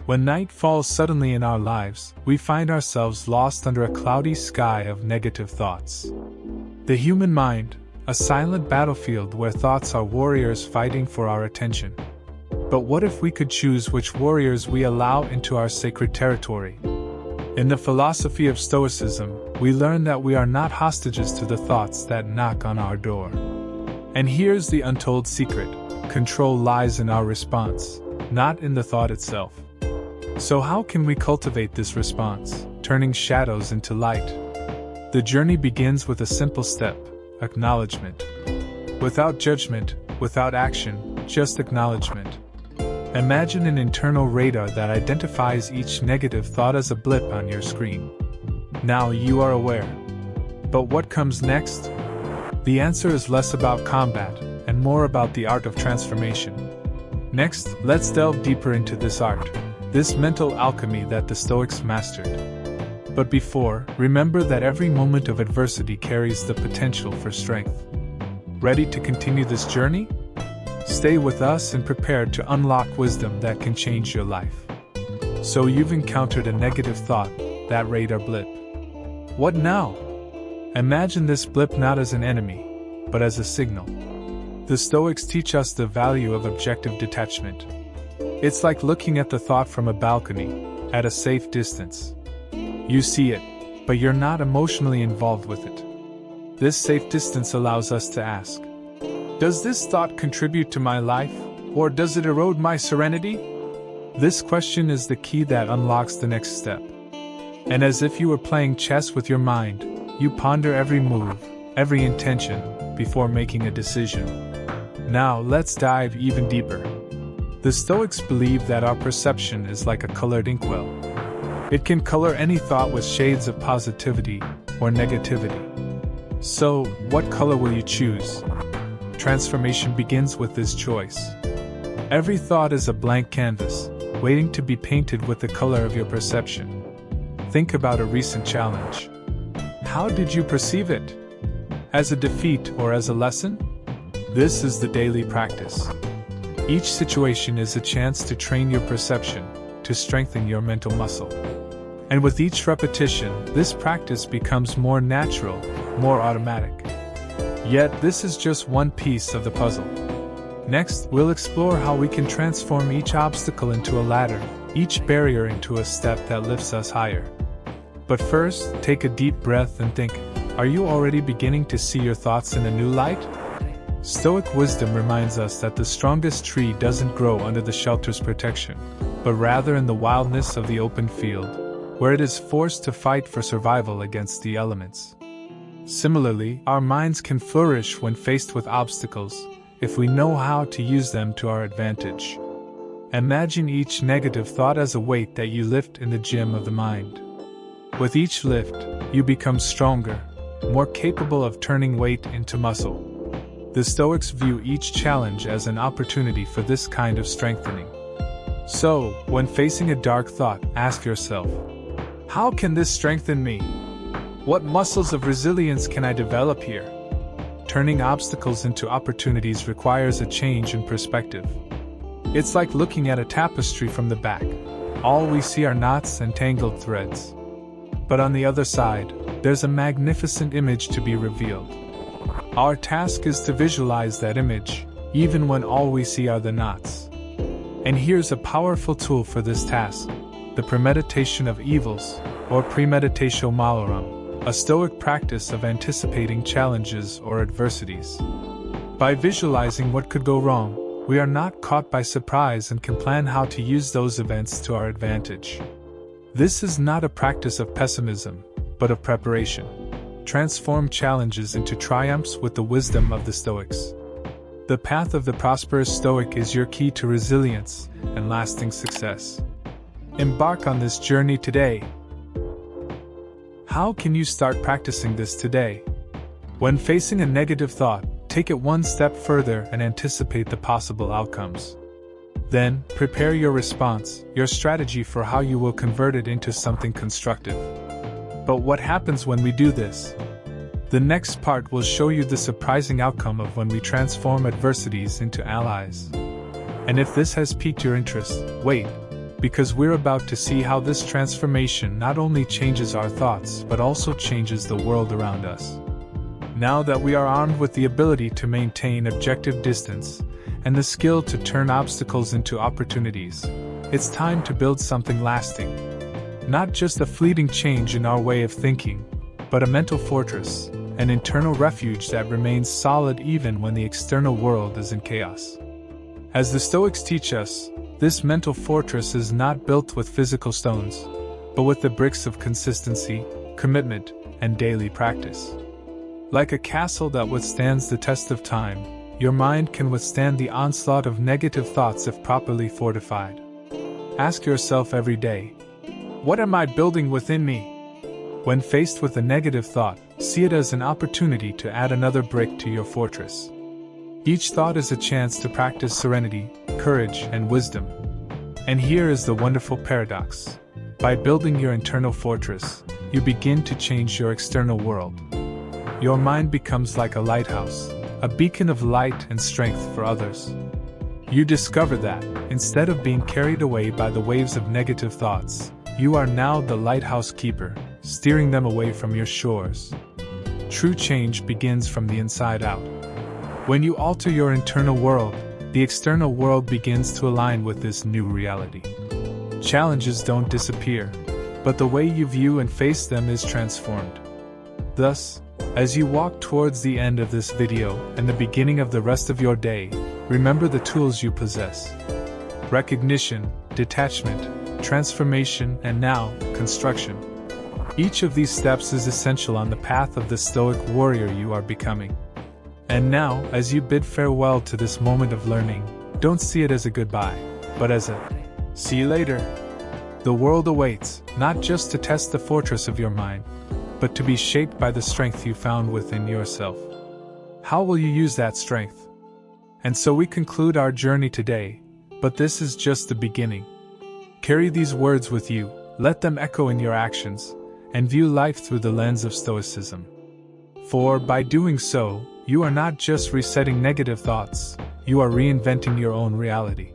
When night falls suddenly in our lives, we find ourselves lost under a cloudy sky of negative thoughts. The human mind, a silent battlefield where thoughts are warriors fighting for our attention. But what if we could choose which warriors we allow into our sacred territory? In the philosophy of Stoicism, we learn that we are not hostages to the thoughts that knock on our door. And here's the untold secret: control lies in our response, not in the thought itself. So how can we cultivate this response, turning shadows into light? The journey begins with a simple step: acknowledgement. Without judgment, without action, just acknowledgement. Imagine an internal radar that identifies each negative thought as a blip on your screen. Now you are aware. But what comes next? The answer is less about combat and more about the art of transformation. Next, let's delve deeper into this art, this mental alchemy that the Stoics mastered. But before, remember that every moment of adversity carries the potential for strength. Ready to continue this journey? Stay with us and prepare to unlock wisdom that can change your life. So you've encountered a negative thought, that radar blip. What now? Imagine this blip not as an enemy, but as a signal. The Stoics teach us the value of objective detachment. It's like looking at the thought from a balcony, at a safe distance. You see it, but you're not emotionally involved with it. This safe distance allows us to ask, does this thought contribute to my life, or does it erode my serenity? This question is the key that unlocks the next step. And as if you were playing chess with your mind, you ponder every move, every intention, before making a decision. Now let's dive even deeper. The Stoics believe that our perception is like a colored inkwell. It can color any thought with shades of positivity or negativity. So, what color will you choose? Transformation begins with this choice. Every thought is a blank canvas, waiting to be painted with the color of your perception. Think about a recent challenge. How did you perceive it? As a defeat or as a lesson? This is the daily practice. Each situation is a chance to train your perception, to strengthen your mental muscle. And with each repetition, this practice becomes more natural, more automatic. Yet this is just one piece of the puzzle. Next, we'll explore how we can transform each obstacle into a ladder, each barrier into a step that lifts us higher. But first, take a deep breath and think, are you already beginning to see your thoughts in a new light? Stoic wisdom reminds us that the strongest tree doesn't grow under the shelter's protection, but rather in the wildness of the open field, where it is forced to fight for survival against the elements. Similarly, our minds can flourish when faced with obstacles, if we know how to use them to our advantage. Imagine each negative thought as a weight that you lift in the gym of the mind. With each lift, you become stronger, more capable of turning weight into muscle. The Stoics view each challenge as an opportunity for this kind of strengthening. So, when facing a dark thought, ask yourself, how can this strengthen me? What muscles of resilience can I develop here? Turning obstacles into opportunities requires a change in perspective. It's like looking at a tapestry from the back. All we see are knots and tangled threads. But on the other side, there's a magnificent image to be revealed. Our task is to visualize that image, even when all we see are the knots. And here's a powerful tool for this task: the premeditation of evils, or premeditatio malorum, a Stoic practice of anticipating challenges or adversities. By visualizing what could go wrong, we are not caught by surprise and can plan how to use those events to our advantage. This is not a practice of pessimism, but of preparation. Transform challenges into triumphs with the wisdom of the Stoics. The path of the prosperous Stoic is your key to resilience and lasting success. Embark on this journey today. How can you start practicing this today? When facing a negative thought, take it one step further and anticipate the possible outcomes. Then, prepare your response, your strategy for how you will convert it into something constructive. But what happens when we do this? The next part will show you the surprising outcome of when we transform adversities into allies. And if this has piqued your interest, wait, because we're about to see how this transformation not only changes our thoughts but also changes the world around us. Now that we are armed with the ability to maintain objective distance and the skill to turn obstacles into opportunities, it's time to build something lasting. Not just a fleeting change in our way of thinking, but a mental fortress, an internal refuge that remains solid even when the external world is in chaos. As the Stoics teach us, this mental fortress is not built with physical stones, but with the bricks of consistency, commitment, and daily practice. Like a castle that withstands the test of time, your mind can withstand the onslaught of negative thoughts if properly fortified. Ask yourself every day, what am I building within me? When faced with a negative thought, see it as an opportunity to add another brick to your fortress. Each thought is a chance to practice serenity, courage, and wisdom. And here is the wonderful paradox. By building your internal fortress, you begin to change your external world. Your mind becomes like a lighthouse, a beacon of light and strength for others. You discover that, instead of being carried away by the waves of negative thoughts, you are now the lighthouse keeper, steering them away from your shores. True change begins from the inside out. When you alter your internal world, the external world begins to align with this new reality. Challenges don't disappear, but the way you view and face them is transformed. Thus, as you walk towards the end of this video and the beginning of the rest of your day, remember the tools you possess: recognition, detachment, transformation, and now, construction. Each of these steps is essential on the path of the Stoic warrior you are becoming. And now, as you bid farewell to this moment of learning, don't see it as a goodbye, but as a see you later. The world awaits, not just to test the fortress of your mind, but to be shaped by the strength you found within yourself. How will you use that strength? And so we conclude our journey today, but this is just the beginning. Carry these words with you, let them echo in your actions, and view life through the lens of Stoicism. For by doing so, you are not just resetting negative thoughts, you are reinventing your own reality.